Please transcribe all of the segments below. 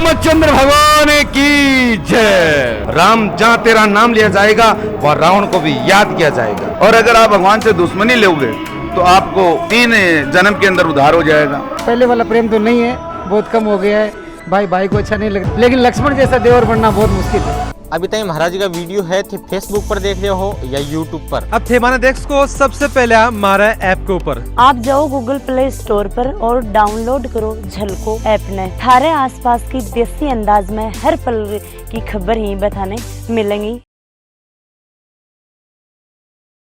रामचंद्र भगवान की जय। राम जहाँ तेरा नाम लिया जाएगा वहाँ रावण को भी याद किया जाएगा। और अगर आप भगवान से दुश्मनी लोगे तो आपको 3 जन्म के अंदर उद्धार हो जाएगा। पहले वाला प्रेम तो नहीं है, बहुत कम हो गया है। भाई भाई को अच्छा नहीं लगता, लेकिन लक्ष्मण जैसा देवर बनना बहुत मुश्किल है। अभी तक महाराज जी का वीडियो है थे फेसबुक पर देख रहे हो या यूट्यूब पर। अब थे माना डेस्क को सबसे पहले हमारा ऐप के ऊपर आप जाओ गूगल प्ले स्टोर पर और डाउनलोड करो झलको ऐप ने। थारे आसपास की देसी अंदाज में हर पल की खबर ही बताने मिलेंगी।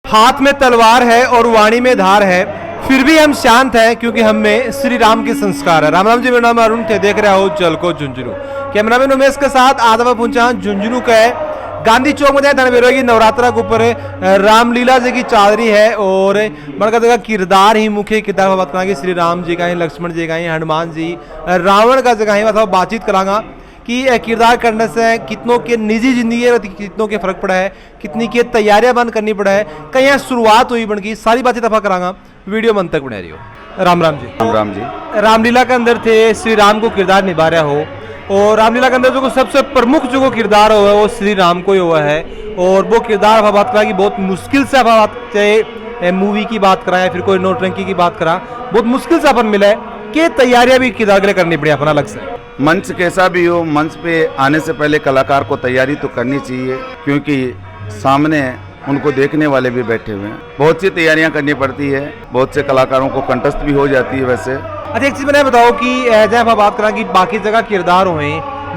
हाथ में तलवार है और वाणी में धार है, फिर भी हम शांत हैं क्योंकि हम में श्री राम के संस्कार है। राम राम जी, मेरा नाम अरुण थे, देख रहे हो झलको झुंझुनू। कैमरामैन उमेश के साथ आदवा पहुंचा झुंझुनू का है गांधी चौक में धनबेरो की नवरात्रा के ऊपर रामलीला जी की चादरी है और बड़का जगह किरदार ही मुख्य किरदार बात करा श्री राम जी का ही, लक्ष्मण जी का ही, हनुमान जी, रावण का जगह ही मतलब बातचीत करांगा कि किरदार करने से कितनों के निजी जिंदगी है, कितनों के फर्क पड़ा है, कितनी की तैयारियां बंद करनी पड़ा है, कहीं यहाँ शुरुआत हुई बन की सारी बातें दफा करांगा। वीडियो मन तक बना रही हो। राम राम जी। राम राम जी। रामलीला के अंदर थे श्री राम को किरदार निभा रहा हो और रामलीला के अंदर जो सबसे प्रमुख जो किरदार हुआ है वो श्री राम को ही हुआ है और वो किरदार बात करा कि बहुत मुश्किल से बात चाहे मूवी की बात करा या फिर कोई नोटंकी की बात करा, बहुत मुश्किल से अपन मिला है कि तैयारियां भी किरदार के लिए करनी पड़ी अपना अलग से। मंच कैसा भी हो, मंच पे आने से पहले कलाकार को तैयारी तो करनी चाहिए क्योंकि सामने उनको देखने वाले भी बैठे हुए हैं। बहुत सी तैयारियां करनी पड़ती है, बहुत से कलाकारों को कंटस्ट भी हो जाती है। वैसे अच्छा एक चीज मैंने बताओ कि जहाँ आप बात करा कि बाकी जगह किरदार हुए,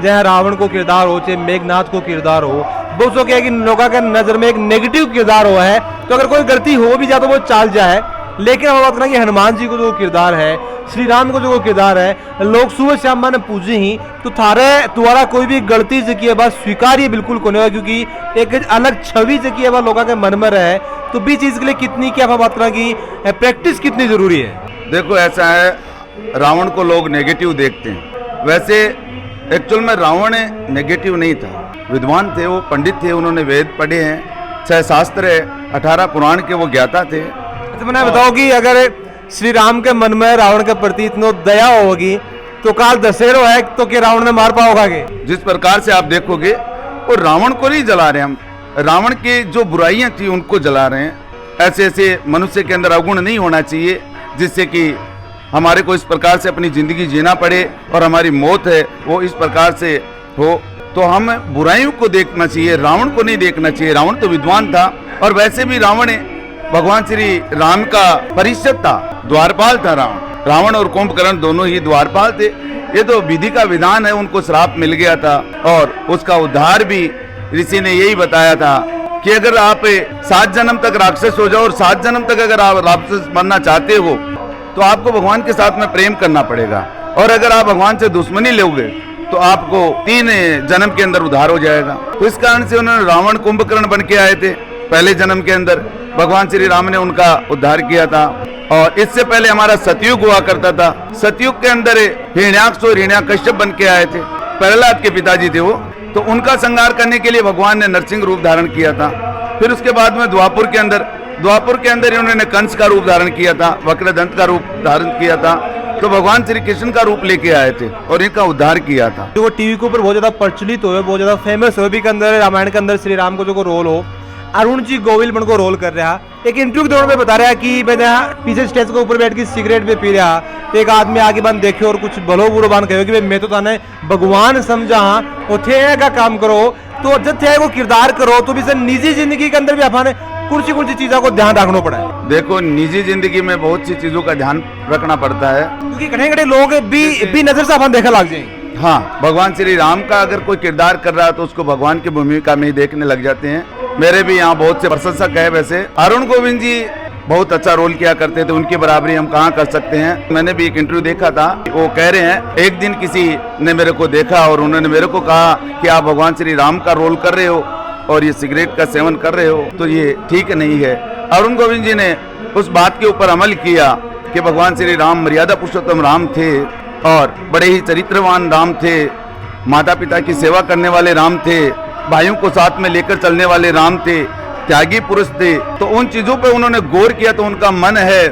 जहाँ रावण को किरदार हो, चाहे मेघनाथ को किरदार हो, दोस्तों क्या है कि लोगों के नजर में एक नेगेटिव किरदार हुआ है तो अगर कोई गलती हो भी जाए तो वो चाल जाए। लेकिन हम बात करें कि हनुमान जी को जो किरदार है, श्री राम को जो किरदार है, लोग सुबह शाम माने पूजे ही तो थारे तुम्हारा कोई भी गलती से की बात स्वीकार्य बिल्कुल को नहीं होगा क्योंकि एक अलग छवि से की बात लोगों के मन में रहे। तो भी चीज के लिए कितनी क्या बात करें कि प्रैक्टिस कितनी जरूरी है। देखो ऐसा है, रावण को लोग नेगेटिव देखते हैं, वैसे एक्चुअल में रावण नेगेटिव नहीं था, विद्वान थे, वो पंडित थे, उन्होंने वेद पढ़े हैं, 6 शास्त्र है, 18 पुराण के वो ज्ञाता थे। तो मैंने बताओ कि अगर श्री राम के मन में रावण के प्रति इतनी दया होगी तो काल दशहरा है तो क्या रावण ने मार पाओगा? जिस प्रकार से आप देखोगे वो रावण को नहीं जला रहे हम, रावण की जो बुराइयां थी उनको जला रहे हैं। ऐसे ऐसे मनुष्य के अंदर अवगुण नहीं होना चाहिए जिससे कि हमारे को इस प्रकार से अपनी जिंदगी जीना पड़े और हमारी मौत है वो इस प्रकार से हो। तो हम बुराइयों को देखना चाहिए, रावण को नहीं देखना चाहिए। रावण तो विद्वान था और वैसे भी रावण भगवान श्री राम का परिषद था, द्वारपाल था। रावण और कुंभकर्ण दोनों ही द्वारपाल थे। ये तो विधि का विधान है, उनको श्राप मिल गया था और उसका उद्धार भी ऋषि ने यही बताया था कि अगर आप 7 जन्म तक राक्षस हो जाओ और 7 जन्म तक अगर आप राक्षस बनना चाहते हो तो आपको भगवान के साथ में प्रेम करना पड़ेगा और अगर आप भगवान से दुश्मनी लोगे तो आपको 3 जन्म के अंदर उद्धार हो जाएगा। तो इस कारण से उन्होंने रावण कुंभकर्ण बन के आए थे। पहले जन्म के अंदर भगवान श्री राम ने उनका उद्धार किया था और इससे पहले हमारा सतयुग हुआ करता था। सतयुग के अंदर हिरण्याक्ष और हिरण्याकश्यप बन के आए थे, प्रहलाद के पिताजी थे वो, तो उनका संहार करने के लिए भगवान ने नरसिंह रूप धारण किया था। फिर उसके बाद में द्वापुर के अंदर इन्होंने कंस का रूप धारण किया था, वक्रदंत का रूप धारण किया था। तो भगवान श्री कृष्ण का रूप लेके आए थे और इनका उद्धार किया था। जो टीवी के ऊपर बहुत ज्यादा प्रचलित हो, बहुत ज्यादा फेमस हो भी के अंदर रामायण के अंदर श्री राम को जो रोल हो, अरुण जी गोविल बन को रोल कर रहा। एक इंटरव्यू के दौरान में बता रहा कि मैं पीछे स्टेज के ऊपर बैठ के सिगरेट में पी रहा तो एक आदमी आगे बन देखे और कुछ भलो बुरो बान कहो कि मैं तो थाने भगवान समझा वो थे का काम करो तो जब थे वो किरदार करो तो भी सर निजी जिंदगी के अंदर भी अपने कुछ चीजों को ध्यान रखना पड़ा है। देखो निजी जिंदगी में बहुत सी चीजों का ध्यान रखना पड़ता है क्योंकि कड़े लोग भी नजर से अपन देखा लग जाए। हाँ, भगवान श्री राम का अगर कोई किरदार कर रहा है तो उसको भगवान की भूमिका में ही देखने लग जाते हैं। मेरे भी यहाँ बहुत से प्रशंसक है। वैसे अरुण गोविंद जी बहुत अच्छा रोल किया करते थे, उनकी बराबरी हम कहाँ कर सकते हैं। मैंने भी एक इंटरव्यू देखा था, वो कह रहे हैं एक दिन किसी ने मेरे को देखा और उन्होंने मेरे को कहा कि आप भगवान श्री राम का रोल कर रहे हो और ये सिगरेट का सेवन कर रहे हो तो ये ठीक नहीं है। अरुण गोविंद जी ने उस बात के ऊपर अमल किया कि भगवान श्री राम मर्यादा पुरुषोत्तम राम थे और बड़े ही चरित्रवान राम थे, माता पिता की सेवा करने वाले राम थे, भाइयों को साथ में लेकर चलने वाले राम थे, त्यागी पुरुष थे। तो उन चीजों पे उन्होंने गौर किया तो उनका मन है,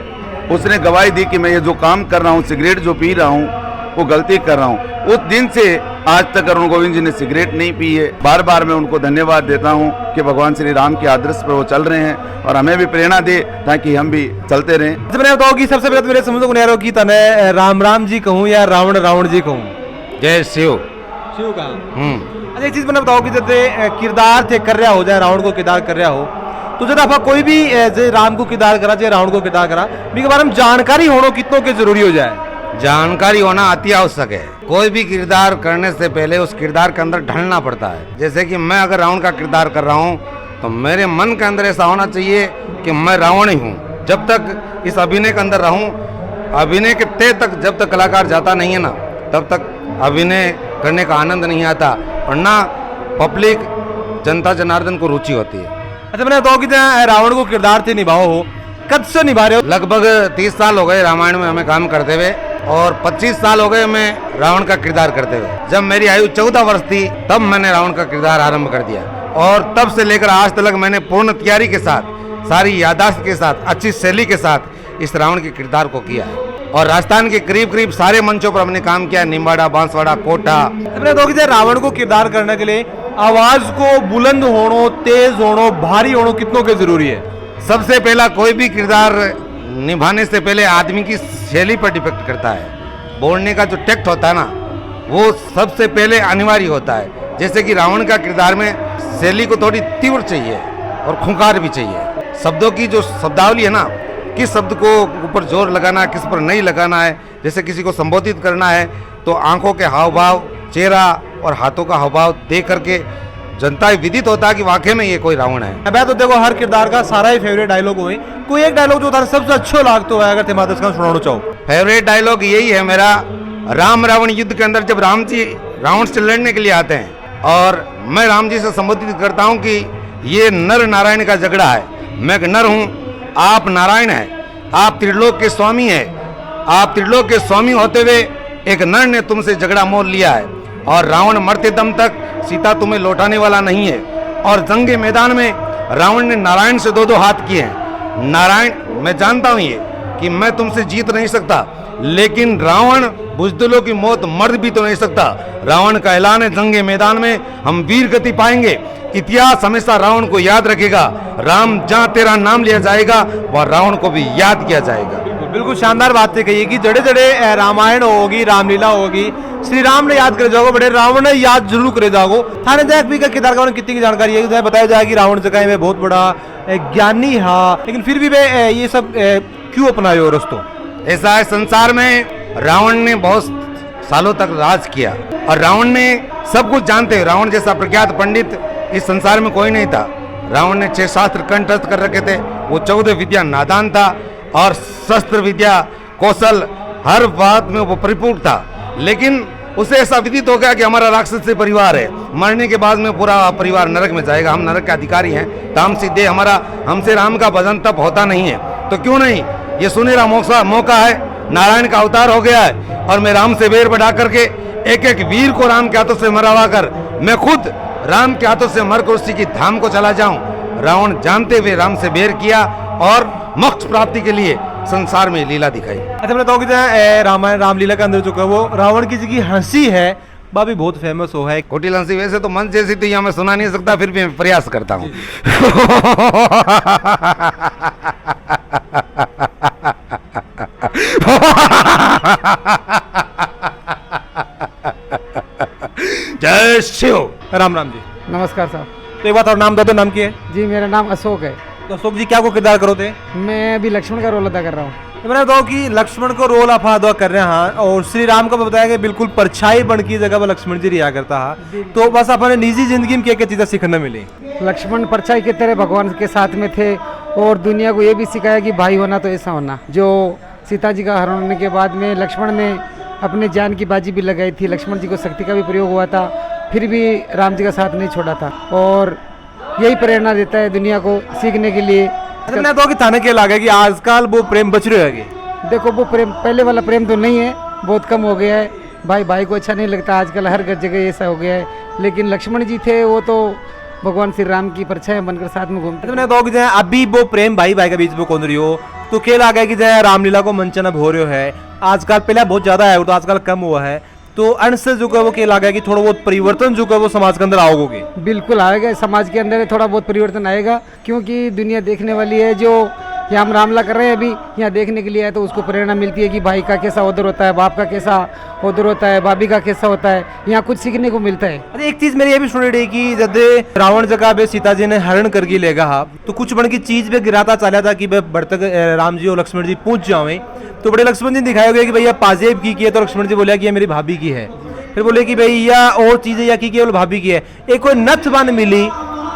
उसने गवाही दी कि मैं ये जो काम कर रहा हूँ, सिगरेट जो पी रहा हूँ वो गलती कर रहा हूँ। उस दिन से आज तक अरुण गोविंद जी ने सिगरेट नहीं पी है। बार बार मैं उनको धन्यवाद देता हूं कि भगवान श्री राम के आदर्श पर वो चल रहे हैं और हमें भी प्रेरणा दे ताकि हम भी चलते रहें। मैंने बताओ कि सबसे पहले तो मेरे समझ को नहीं आ रहा कि तने राम राम जी कहूँ या रावण रावण जी कहूँ। जय शिव। शिव का अच्छा एक चीज मैंने बताओ कि जैसे किरदार थे कर रहा हो जाए रावण को किरदार कर रहा हो तो जब आप कोई भी जे राम को किरदार करा चाहे रावण को किरदार करा के बारे में जानकारी होना कितनों के जरूरी हो जाए। जानकारी होना अति आवश्यक है। कोई भी किरदार करने से पहले उस किरदार के अंदर ढलना पड़ता है। जैसे कि मैं अगर रावण का किरदार कर रहा हूँ तो मेरे मन के अंदर ऐसा होना चाहिए कि मैं रावण ही हूँ। जब तक इस अभिनय के अंदर रहूँ, अभिनय के तय तक जब तक कलाकार जाता नहीं है ना तब तक अभिनय करने का आनंद नहीं आता और ना पब्लिक जनता जनार्दन को रुचि होती है। अच्छा मैंने बताओ कि रावण को किरदार थे निभाओ हो कब से निभा रहे हो? लगभग 30 साल हो गए रामायण में हमें काम करते हुए और 25 साल हो गए मैं रावण का किरदार करते हुए। जब मेरी आयु 14 वर्ष थी तब मैंने रावण का किरदार आरंभ कर दिया और तब से लेकर आज तक मैंने पूर्ण तैयारी के साथ, सारी यादाश्त के साथ, अच्छी शैली के साथ इस रावण के किरदार को किया है और राजस्थान के करीब करीब सारे मंचों पर हमने काम किया। निम्बाड़ा, बांसवाड़ा, कोटा। मैंने बताओ कि रावण को किरदार करने के लिए आवाज को बुलंद होना, तेज होना, भारी होना कितनों के जरूरी है? सबसे पहला कोई भी किरदार निभाने से पहले आदमी की शैली पर डिपेंड करता है। बोलने का जो टेक्ट होता है ना वो सबसे पहले अनिवार्य होता है। जैसे कि रावण का किरदार में शैली को थोड़ी तीव्र चाहिए और खुंखार भी चाहिए। शब्दों की जो शब्दावली है ना, किस शब्द को ऊपर जोर लगाना, किस पर नहीं लगाना है। जैसे किसी को संबोधित करना है तो आंखों के हाव भाव, चेहरा और हाथों का हाव भाव देख करके जनता विदित होता है कि वाकई में ये कोई रावण है। अब तो देखो हर किरदार का सारा ही फेवरेट डायलॉग हुए, कोई एक डायलॉग जो था सबसे अच्छा लागतो है अगर तुम्हारे का सुनाना चाहो? फेवरेट डायलॉग यही है मेरा, राम रावण युद्ध के अंदर जब राम जी रावण से लड़ने के लिए आते हैं और मैं राम जी से संबोधित करता हूँ कि ये नर नारायण का झगड़ा है। मैं एक नर हूँ, आप नारायण है, आप त्रिलोक के स्वामी है। आप त्रिलोक के स्वामी होते हुए एक नर ने तुमसे झगड़ा मोल लिया है और रावण मरते दम तक सीता तुम्हें लौटाने वाला नहीं है। और जंग मैदान में रावण ने नारायण से 2-2 हाथ किए हैं। नारायण, मैं जानता हूं ये कि मैं तुमसे जीत नहीं सकता, लेकिन रावण बुजदिलों की मौत मर्द भी तो नहीं सकता। रावण का ऐलान है जंग मैदान में हम वीर गति पाएंगे। इतिहास हमेशा रावण को याद रखेगा। राम जहां तेरा नाम लिया जाएगा वह रावण को भी याद किया जाएगा। बिल्कुल शानदार बात है कही कि जड़े जड़े रामायण होगी, रामलीला होगी, श्री राम ने याद करे जाओगे, बड़े रावण ने याद जरूर करे जाओगे। थाने जाए भी का किरदार का कितनी की जानकारी है बताया जाए कि रावण जगह में बहुत बड़ा ज्ञानी है, लेकिन फिर भी वे ये सब क्यों अपनाए हो रस्तों? ऐसा है, संसार में रावण ने बहुत सालों तक राज किया और रावण ने सब कुछ जानते हैं। रावण जैसा प्रख्यात पंडित इस संसार में कोई नहीं था। रावण ने 6 शास्त्र कंठस्थ कर रखे थे। वो 14 विद्या नादान था और शस्त्र विद्या, कौशल, हर बात में वो परिपूर्ण था। लेकिन उसे ऐसा विदित हो गया कि हमारा राक्षस से परिवार है, मरने के बाद में पूरा परिवार नरक में जाएगा, हम नरक के अधिकारी हैं, ताम सिद्धे हमारा, हमसे राम का भजन तप होता नहीं है। तो क्यों नहीं, ये सुनहरा मौका है, नारायण का अवतार हो गया है और मैं राम से बैर बढ़ा करके एक एक वीर को राम के हाथों से मरवा कर मैं खुद राम के हाथों से मरकर उसी की धाम को चला जाऊं। रावण जानते हुए राम से बैर किया और मोक्ष प्राप्ति के लिए संसार में लीला दिखाई। अच्छा मैं तो रामायण रामलीला के अंदर जो का वो रावण की जी हंसी है वह भी बहुत फेमस हो है। कुटिल हंसी वैसे तो मंच जैसी तो यहाँ मैं सुना नहीं सकता, फिर भी मैं प्रयास करता हूँ। जय शिव। राम राम जी। नमस्कार साहब। तो एक बात और नाम दो, नाम की है? जी मेरा नाम अशोक है। तो अशोक जी क्या को किरदार करो थे? मैं अभी लक्ष्मण का रोल अदा कर रहा हूँ। तो मैंने बताओ कि लक्ष्मण को रोल आप अदा कर रहे हैं और श्री राम को बताया कि बिल्कुल परछाई बन की जगह पर लक्ष्मण जी रिया करता है। तो बस अपने निजी जिंदगी में क्या क्या चीजें सीखने मिली? लक्ष्मण परछाई की तरह भगवान के साथ में थे और दुनिया को ये भी सिखाया कि भाई होना तो ऐसा होना। जो सीता जी का हरण होने के बाद में लक्ष्मण ने अपने जान की बाजी भी लगाई थी, लक्ष्मण जी को शक्ति का भी प्रयोग हुआ था, फिर भी राम जी का साथ नहीं छोड़ा था और यही प्रेरणा देता है दुनिया को सीखने के लिए। मैंने तो कि थाने के लगा कि आजकल वो प्रेम बच रहे है। देखो वो प्रेम पहले वाला प्रेम तो नहीं है, बहुत कम हो गया है। भाई भाई को अच्छा नहीं लगता आजकल, हर जगह ऐसा हो गया है। लेकिन लक्ष्मण जी थे वो तो भगवान श्री राम की परछाई बनकर साथ में घूमते। मैंने तो कि अभी वो प्रेम भाई भाई के बीच में कौन रही हो तो क्या लगा कि रामलीला को मंचन अब हो रहे है आजकल, पहले बहुत ज्यादा है वो तो आजकल कम हुआ है। तो अंश से जो है वो क्या लगा कि थोड़ा बहुत परिवर्तन जो है वो समाज के अंदर आओगे? बिल्कुल आएगा, समाज के अंदर थोड़ा बहुत परिवर्तन आएगा, क्योंकि दुनिया देखने वाली है। जो यहाँ हम रामला कर रहे हैं अभी, यहाँ देखने के लिए है तो उसको प्रेरणा मिलती है कि भाई का कैसा उधर होता है, बाप का कैसा उधर होता है, भाभी का कैसा होता है, यहाँ कुछ सीखने को मिलता है। अरे एक चीज मेरी ये भी सुनी रही कि जब रावण जगह पे सीता जी ने हरण करके लेगा तो कुछ बन की चीज पे गिराता चला था कि बढ़ तक राम जी और लक्ष्मण जी पूछ जावे, तो बड़े लक्ष्मण जी दिखाया गया कि भैया पाजेब की है, तो लक्ष्मण जी बोला कि ये मेरी भाभी की है। फिर बोले कि भाई या और चीजें या की है, भाभी की है। एक कोई नथ बन मिली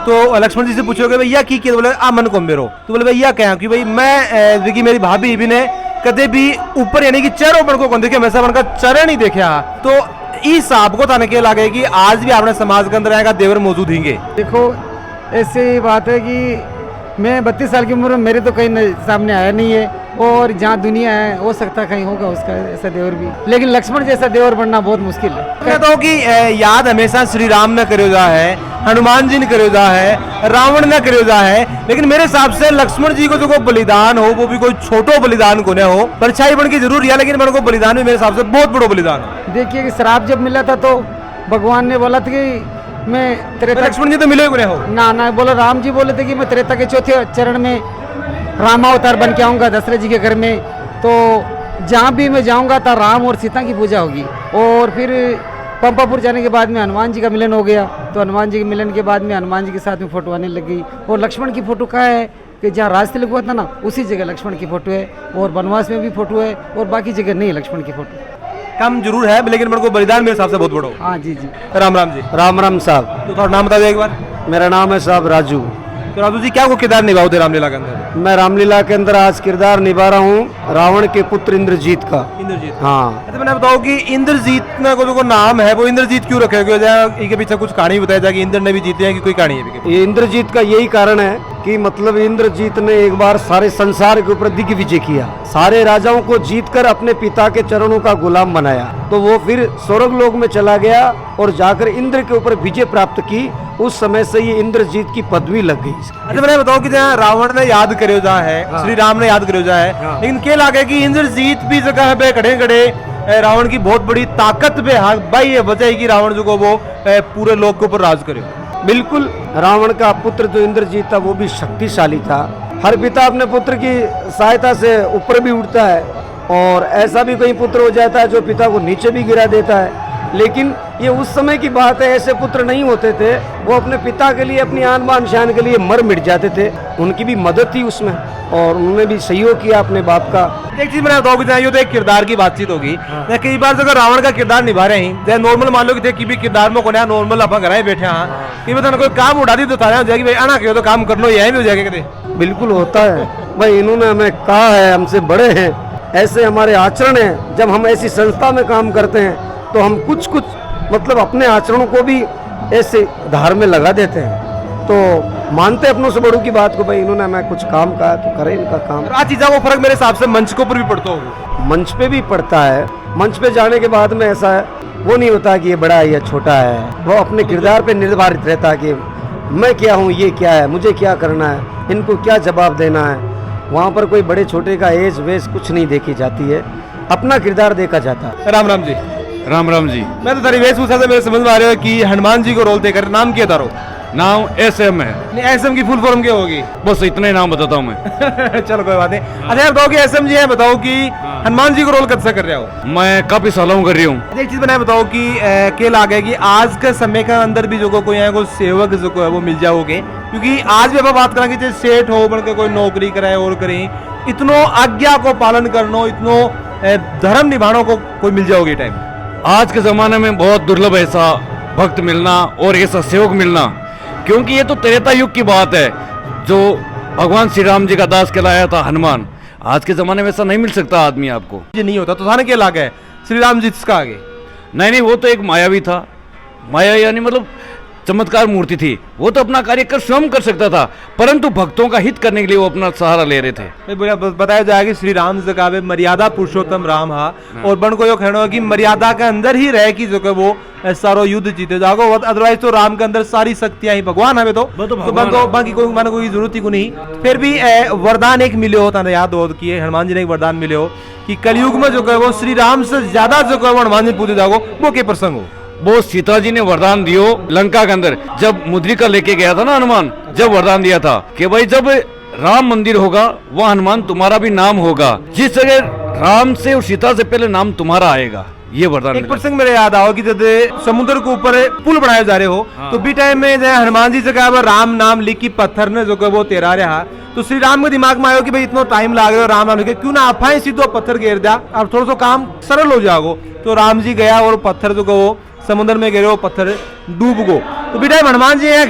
तो लक्ष्मण जी से पूछोगे भैया की तो बोले आ मन को मेरो, तो बोले भैया क्या कि भाई मैं देखी मेरी भाभी भी ने कदे भी ऊपर यानी कि चेहरों पर को कौन देखे, हमेशा बन का चरण नहीं देखा। तो इस साहब को ताने के लगे कि आज भी अपने समाज के अंदर आएगा देवर मौजूद होंगे। देखो ऐसी बात है कि मैं 32 साल की उम्र में मेरे तो कहीं सामने आया नहीं है, और जहाँ दुनिया है हो सकता है कहीं होगा उसका ऐसा देवर भी, लेकिन लक्ष्मण जैसा देवर बनना बहुत मुश्किल है। कहता हूँ कि याद हमेशा श्री राम ने करो जा है, हनुमान जी ने करो जा है, रावण ने करो जा है, लेकिन मेरे हिसाब से लक्ष्मण जी को जो कोई बलिदान हो वो भी कोई छोटो बलिदान को न हो, परछाई बन की जरूर है, लेकिन मेरे को बलिदान भी मेरे हिसाब से बहुत बड़ो बलिदान हो। देखिए कि श्राप जब मिला था तो भगवान ने बोला था कि मैं त्रेता, लक्ष्मण जी तो मिले को हो ना बोला, राम जी बोले थे कि मैं त्रेता के चौथे चरण में रामावतार बन के आऊँगा दशरथ जी के घर में, तो जहाँ भी मैं जाऊँगा तो राम और सीता की पूजा होगी। और फिर पंपापुर जाने के बाद में हनुमान जी का मिलन हो गया, तो हनुमान जी के मिलन के बाद में हनुमान जी के साथ में फोटो आने लग गई। और लक्ष्मण की फोटो कहाँ है कि जहाँ राजतिलक हुआ था ना उसी जगह लक्ष्मण की फोटो है, और वनवास में भी फोटो है, और बाकी जगह नहीं है लक्ष्मण की फोटो। कम जरूर है लेकिन मेरे को बलिदान मेरे हिसाब से बहुत बड़ा हो। हाँ जी जी। राम राम जी। राम राम साहब। तो थोड़ा नाम बता दो एक बार। मेरा नाम है साहब राजू। तो राजू जी क्या को किरदार निभाओगे रामलीला के अंदर? मैं रामलीला के अंदर आज किरदार निभा रहा हूँ रावण के पुत्र इंद्रजीत का। इंद्रजीत। हाँ। तो मैंने बताओ कि इंद्रजीत ने को जो नाम है वो इंद्रजीत क्यों रखे गए? इसके पीछे कुछ कहानी बताया जाए कि इंद्र ने भी जीते हैं कि कोई कहानी है? ये इंद्रजीत का यही कारण है कि मतलब इंद्रजीत ने एक बार सारे संसार के ऊपर दिग्विजय किया, सारे राजाओं को जीतकर अपने पिता के चरणों का गुलाम बनाया, तो वो फिर स्वर्ग लोक में चला गया और जाकर इंद्र के ऊपर विजय प्राप्त की। उस समय से ये इंद्रजीत की पदवी लग गई। अच्छा मैंने बताओ कि जहाँ रावण ने याद करो जा है, हाँ। श्री राम ने याद करो जा है, हाँ। लेकिन क्या लगे कि इंद्रजीत भी जगह पे खड़े खड़े रावण की बहुत बड़ी ताकत पे हाथ भाई ये वजह है कि रावण जो को वो पूरे लोक के ऊपर राज करे। बिल्कुल, रावण का पुत्र जो इंद्रजीत था वो भी शक्तिशाली था। हर पिता अपने पुत्र की सहायता से ऊपर भी उठता है, और ऐसा भी कोई पुत्र हो जाता है जो पिता को नीचे भी गिरा देता है, लेकिन ये उस समय की बात है, ऐसे पुत्र नहीं होते थे। वो अपने पिता के लिए, अपनी आन बान शान के लिए मर मिट जाते थे। उनकी भी मदद थी उसमें, और उन्होंने भी सहयोग किया अपने बाप का। एक चीज मैंने बताओ कि ये तो एक किरदार की बातचीत होगी। हाँ। कई बार अगर रावण का किरदार निभा रहे हैं, जैसे नॉर्मल मान लो कि थे कि भी किरदार में कोने नॉर्मल अपन घर बैठे हाँ कि बताना कोई काम उड़ा दी तो थाने हो जाएगी भाई आना क्यों तो काम कर लो, यही भी हो जाएगा कहते। बिल्कुल होता है भाई, इन्होंने हमें कहा है, हमसे बड़े हैं, ऐसे हमारे आचरण है। जब हम ऐसी संस्था में काम करते हैं तो हम कुछ मतलब अपने आचरणों को भी ऐसे धार में लगा देते हैं, तो मानते अपनों से बड़ों की बात को। भाई इन्होंने हमें कुछ काम कहा तो करे इनका काम। आज चीज़ों को फर्क मेरे हिसाब से मंच के ऊपर भी पड़ता होगा। मंच पे भी पड़ता है। मंच पे जाने के बाद में ऐसा है वो नहीं होता कि ये बड़ा है या छोटा है, वो अपने किरदार पे निर्धारित रहता है कि मैं क्या हूँ, ये क्या है, मुझे क्या करना है, इनको क्या जवाब देना है। वहाँ पर कोई बड़े छोटे का एज वेज कुछ नहीं देखी जाती है, अपना किरदार देखा जाता है। राम राम जी। राम राम जी। मैं तो तारी वेशभूषा से मेरे समझ में आ रहा है कि हनुमान जी को रोल देकर नाम क्या तारो? नाम SM है। SM की फुल फॉर्म क्या होगी? बस इतना ही नाम बताता हूँ मैं। चलो कोई बात नहीं। अच्छा बताओ कि SM जी है, बताओ कि हनुमान जी को रोल कब से कर रहे हो? मैं काफी सालों कर रही हूँ। एक चीज बनाए बताओ कि क्या लागे कि आज के समय के अंदर भी जो कोई है कोई सेवक जो है वो मिल जाओगे, क्योंकि आज भी आप बात करेंगे चाहे सेठ हो बन के कोई नौकरी कराए और करें, इतनो आज्ञा को पालन करनो, इतनो धर्म निभानो को कोई मिल जाओगे टाइम। आज के जमाने में बहुत दुर्लभ ऐसा भक्त मिलना और ऐसा सेवक मिलना, क्योंकि ये तो त्रेता युग की बात है, जो भगवान श्री राम जी का दास कहलाया था हनुमान। आज के जमाने में ऐसा नहीं मिल सकता आदमी आपको। ये नहीं होता तो थाने क्या लागे है श्री राम जी इसका आगे? नहीं वो तो एक मायावी था। माया यानी मतलब चमत्कार मूर्ति थी, वो तो अपना कार्य कर स्वयं कर सकता था, परंतु भक्तों का हित करने के लिए वो अपना सहारा ले रहे थे। बताया जाएगा श्री राम जी का मर्यादा पुरुषोत्तम राम हा और बन को यो कहना है कि मर्यादा के अंदर ही रह की जो है वो सारो युद्ध जीते जाओ, अदरवाइज तो राम के अंदर सारी शक्तियां ही भगवान हमें तो बाकी कोई मानो कोई जरूरत ही को नहीं। फिर भी वरदान एक मिले हो था याद हो कि हनुमान जी ने एक वरदान मिले हो कि कलयुग में जो है वो श्री राम से ज्यादा जो है वो हनुमान जी पूजे जाओ, वो के प्रसंग हो? वो सीता जी ने वरदान दियो लंका के अंदर, जब मुद्रिका लेके गया था ना हनुमान, जब वरदान दिया था कि भाई जब राम मंदिर होगा वह हनुमान तुम्हारा भी नाम होगा, जिस जगह राम से और सीता से पहले नाम तुम्हारा आएगा, ये वरदान। एक प्रसंग मेरे याद आओ कि जब समुद्र के ऊपर पुल बनाए जा रहे हो तो बी टाइम में हनुमान जी जगह राम नाम लिख की पत्थर ने जो वो तेरा रहा, तो श्री राम के दिमाग में आयो कि भाई इतना टाइम लाग रहा है राम नाम लिखे, क्यों ना आप सीधो पत्थर घेर दिया, अब थोड़ा सा काम सरल हो जाओ। तो राम जी गया और पत्थर जो वो समुद्र में गिरे, वो पत्थर डूब गो। तो बी टाइम हनुमान जी है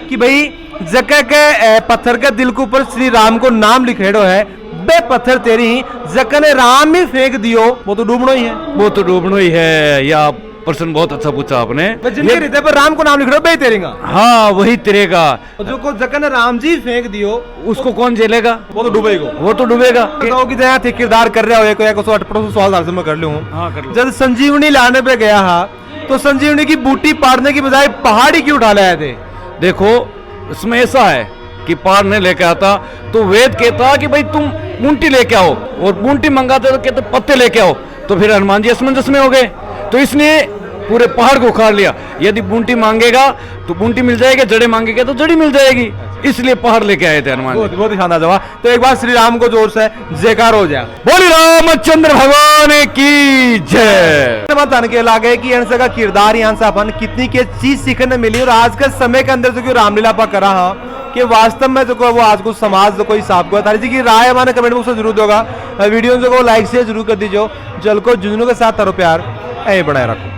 कि भाई जगह के पत्थर के दिल के ऊपर श्री राम को नाम लिखेड़ो है, बे पत्थर तेरी जगह ने राम ही फेंक दियो, वो तो डूबनो ही है, वो तो डूबनो ही है। या प्रश्न बहुत अच्छा पूछा आपने। जिनके हृदय पर राम को नाम लिख रहे हो बे तेरेगा, हाँ वही तेरेगा। जो को जगह ने राम जी फेंक दियो उसको कौन झेलेगा? वो तो डूबेगा, वो तो डूबेगा। बताओ कि जहाँ थे किरदार कर रहे हो एक 108 सवाल मैं कर लूँ। हाँ, कर लो। जब संजीवनी लाने पे गया हा तो संजीवनी की बूटी पाड़ने की बजाय पहाड़ी क्यों उठा लाए थे? देखो उसमें ऐसा है कि पार नहीं लेके आता तो वेद कहता कि भाई तुम बूंटी लेके आओ, और बूंटी मंगाते तो कहते पत्ते लेके आओ, तो फिर हनुमान जी असमंजस में हो गए, तो इसने पूरे पहाड़ को उखाड़ लिया। यदि बूंटी मांगेगा तो बूंटी मिल जाएगी, जड़ें मांगेगा तो जड़ी मिल जाएगी, इसलिए पहाड़ लेके आए थे हनुमान। बहुत ही शानदार जवाब। तो एक बार श्री राम को जोर से जयकार हो जाए, बोली रामचंद्र भगवान की जय। बताने के लागे कि इनसे का किरदार यहाँ से अपन कितनी के चीज सीखने मिली, और आज के समय के अंदर जो रामलीला पा करा हा कि वास्तव में जो वो आज को समाज जो कोई हिसाब को तारी जी की राय हमारे कमेंट बॉक्स में जरूर दोगा। वीडियो जो लाइक से जरूर कर दीजिए। जल को जुनू के साथ तारो प्यार ऐ बनाए रखो।